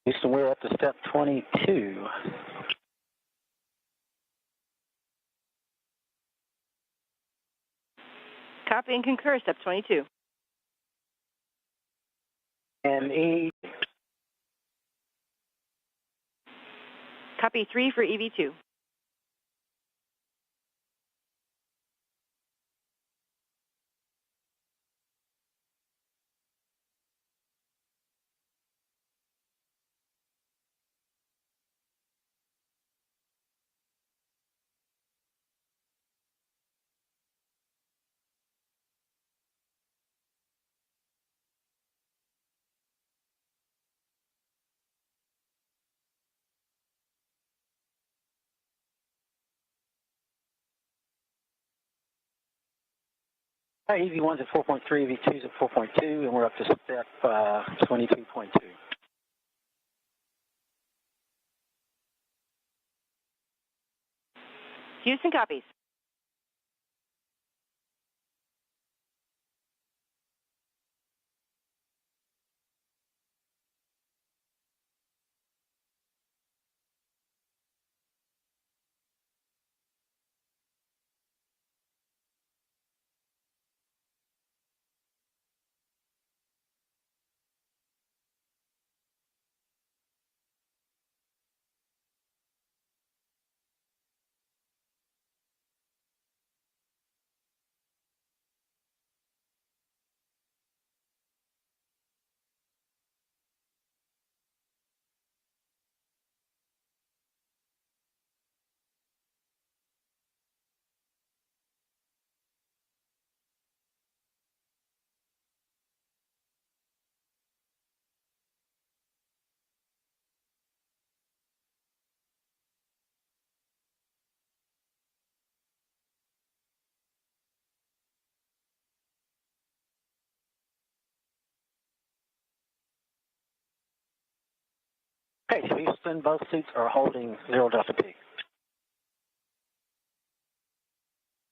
Houston, we're up to step 22. Copy and concur, step 22. And E. Copy 3 for EV2. EV1's at 4.3, EV2's at 4.2, and we're up to step 22.2. Houston copies. Okay, so Houston, both suits are holding 0 Delta P.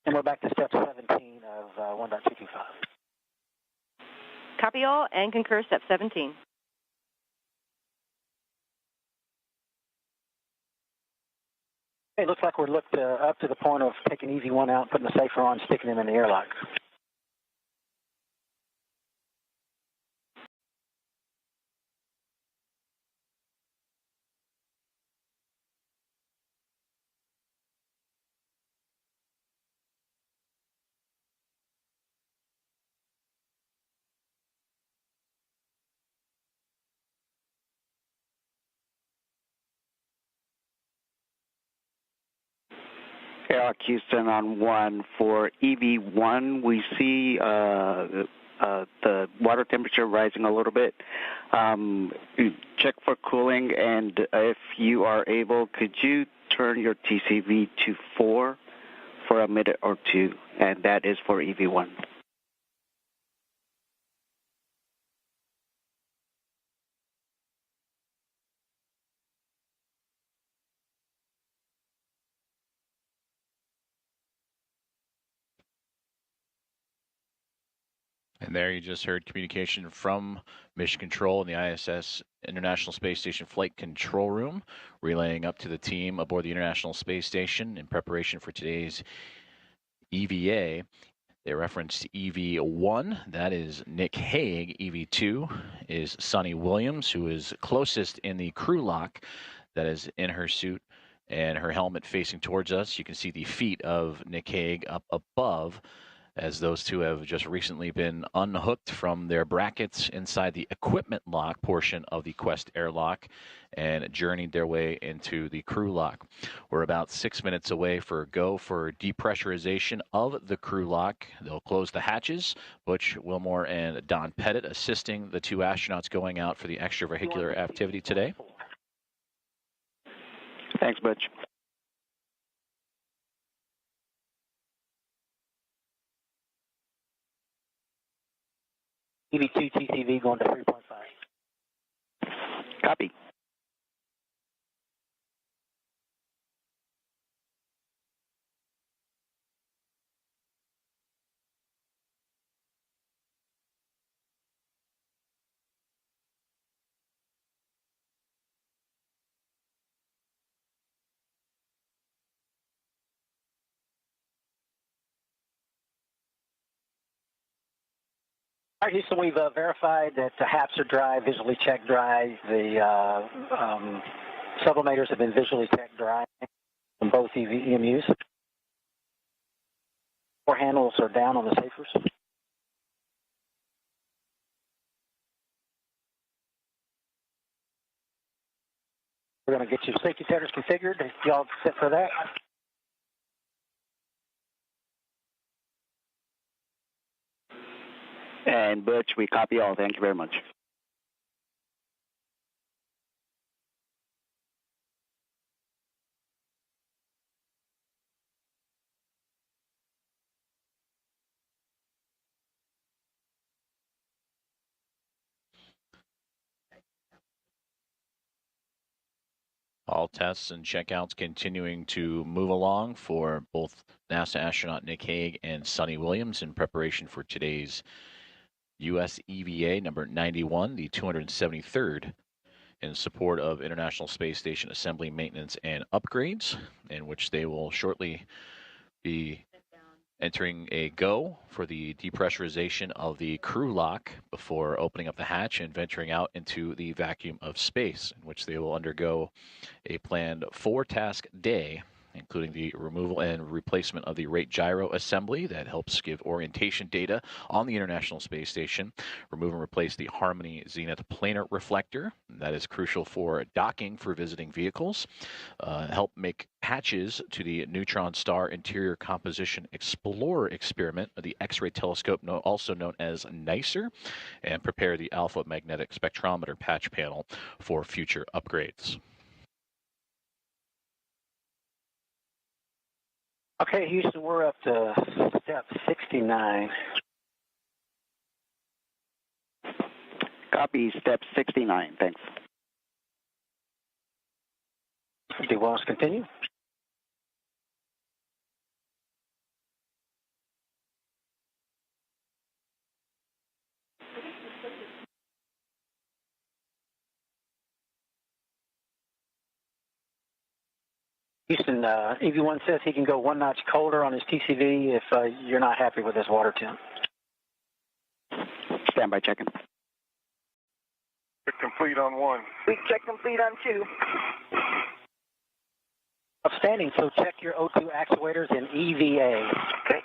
And we're back to step 17 of 1.225. Copy all and concur, step 17. It looks like we're up to the point of taking EV1 out, putting the safer on, sticking him in the airlock. Airlock Houston on 1. For EV1, we see the water temperature rising a little bit. Check for cooling, and if you are able, could you turn your TCV to 4 for a minute or two? And that is for EV1. And there you just heard communication from Mission Control in the ISS International Space Station Flight Control Room, relaying up to the team aboard the International Space Station in preparation for today's EVA. They referenced EV1, that is Nick Hague. EV2 is Sunny Williams, who is closest in the crew lock that is in her suit and her helmet facing towards us. You can see the feet of Nick Hague up above, as those two have just recently been unhooked from their brackets inside the equipment lock portion of the Quest airlock and journeyed their way into the crew lock. We're about 6 minutes away for go for depressurization of the crew lock. They'll close the hatches. Butch Wilmore and Don Pettit assisting the two astronauts going out for the extravehicular activity today. Thanks, Butch. EV2 TCV going to 3.5. Copy. All right, Houston, we've verified that the HAPs are dry, visually checked dry. The sublimators have been visually checked dry on both EMUs. Four handles are down on the safers. We're going to get your safety tethers configured. Y'all set for that? And Butch, we copy all. Thank you very much. All tests and checkouts continuing to move along for both NASA astronaut Nick Hague and Sonny Williams in preparation for today's U.S. EVA number 91, the 273rd, in support of International Space Station assembly, maintenance, and upgrades, in which they will shortly be entering a go for the depressurization of the crew lock before opening up the hatch and venturing out into the vacuum of space, in which they will undergo a planned 4-task day, including the removal and replacement of the rate gyro assembly that helps give orientation data on the International Space Station, remove and replace the Harmony Zenith planar reflector, that is crucial for docking for visiting vehicles, help make patches to the neutron star interior composition explorer experiment of the X-ray telescope, also known as NICER, and prepare the alpha magnetic spectrometer patch panel for future upgrades. Okay, Houston, we're up to step 69. Copy, step 69. Thanks. Do you want us to continue? Houston, EV1 says he can go one notch colder on his TCV if you're not happy with his water temp. Stand by checking. Check complete on 1. We check complete on 2. Outstanding. So check your O2 actuators in EVA. Okay.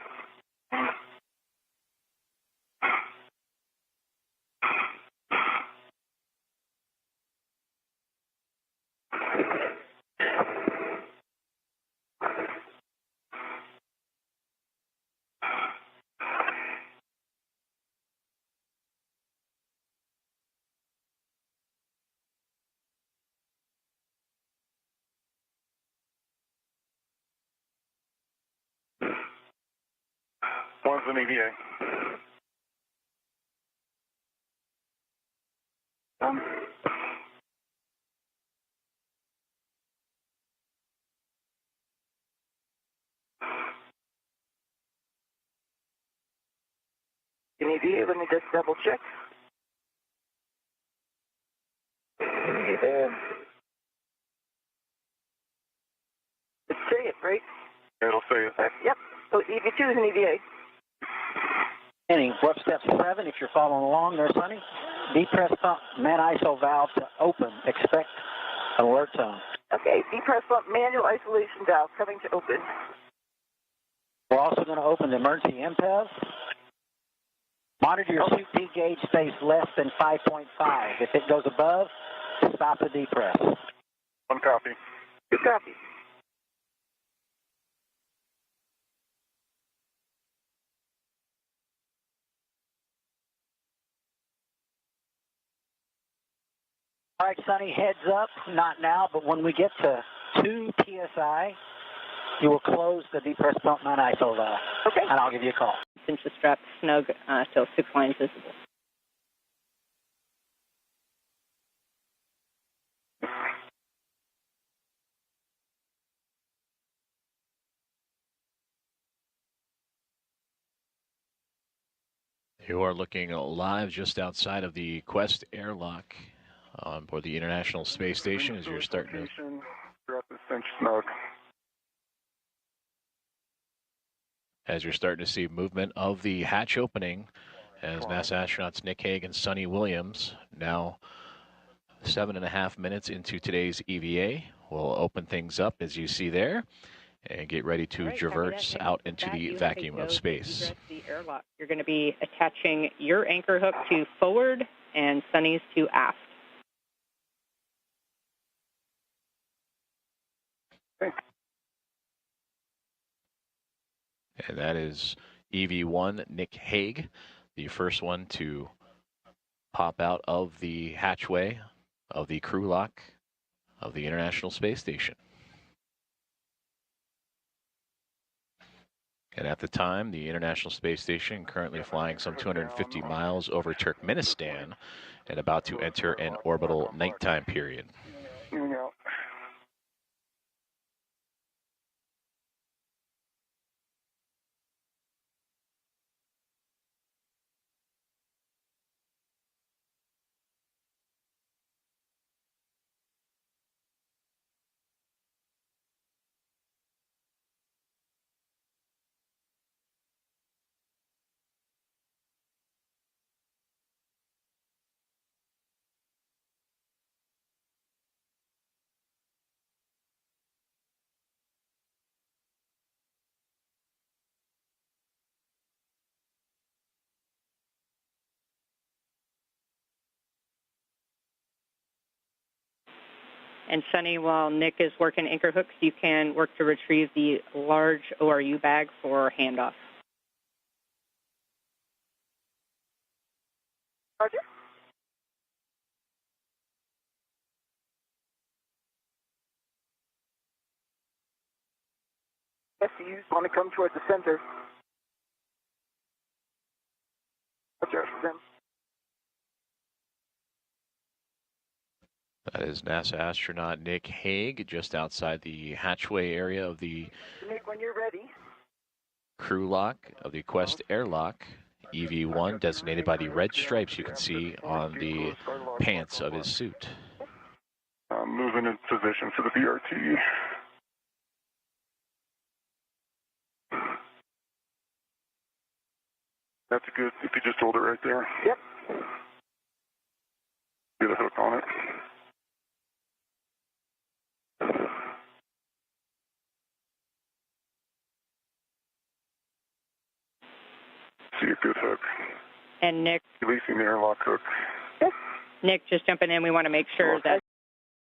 One's an EVA. An EVA, let me just double check. There. Let's say it, right? It'll say it. Yep. So EV2 is an EVA. Annie, we're up step 7. If you're following along there, Sonny. Depress pump man ISO valve to open. Expect an alert tone. Okay, depress pump manual isolation valve coming to open. We're also going to open the emergency MPEV. Monitor your suit P gauge stays less than 5.5. If it goes above, stop the depress. 1 copy. 2 copies. All right, Sonny, heads up, not now, but when we get to 2 PSI, you will close the depress pump man ISO valve. Okay. And I'll give you a call. Cinch the strap snug till 6 lines visible. You are looking live just outside of the Quest airlock on board the International Space Station as you're starting to... Drop the cinch snug. As you're starting to see movement of the hatch opening as NASA astronauts Nick Hague and Sonny Williams, now 7.5 minutes into today's EVA, will open things up as you see there and get ready to traverse out into the vacuum of space. The airlock. You're going to be attaching your anchor hook to forward and Sonny's to aft. And that is EV1 Nick Hague, the first one to pop out of the hatchway of the crew lock of the International Space Station. And at the time, the International Space Station currently flying some 250 miles over Turkmenistan and about to enter an orbital nighttime period. And Sonny, while Nick is working anchor hooks, you can work to retrieve the large ORU bag for handoff. Roger. SCUs want to come towards the center. Roger for them. That is NASA astronaut Nick Hague just outside the hatchway area of the Nick, when you're ready. crew lock of the Quest airlock, EV1, designated by the red stripes you can see on the pants of his suit. Moving in position for the BRT. That's good. If you just hold it right there. Yep. Get a hook on it. See a good hook. And Nick, Releasing the airlock hook. Nick, just jumping in. We want to make sure that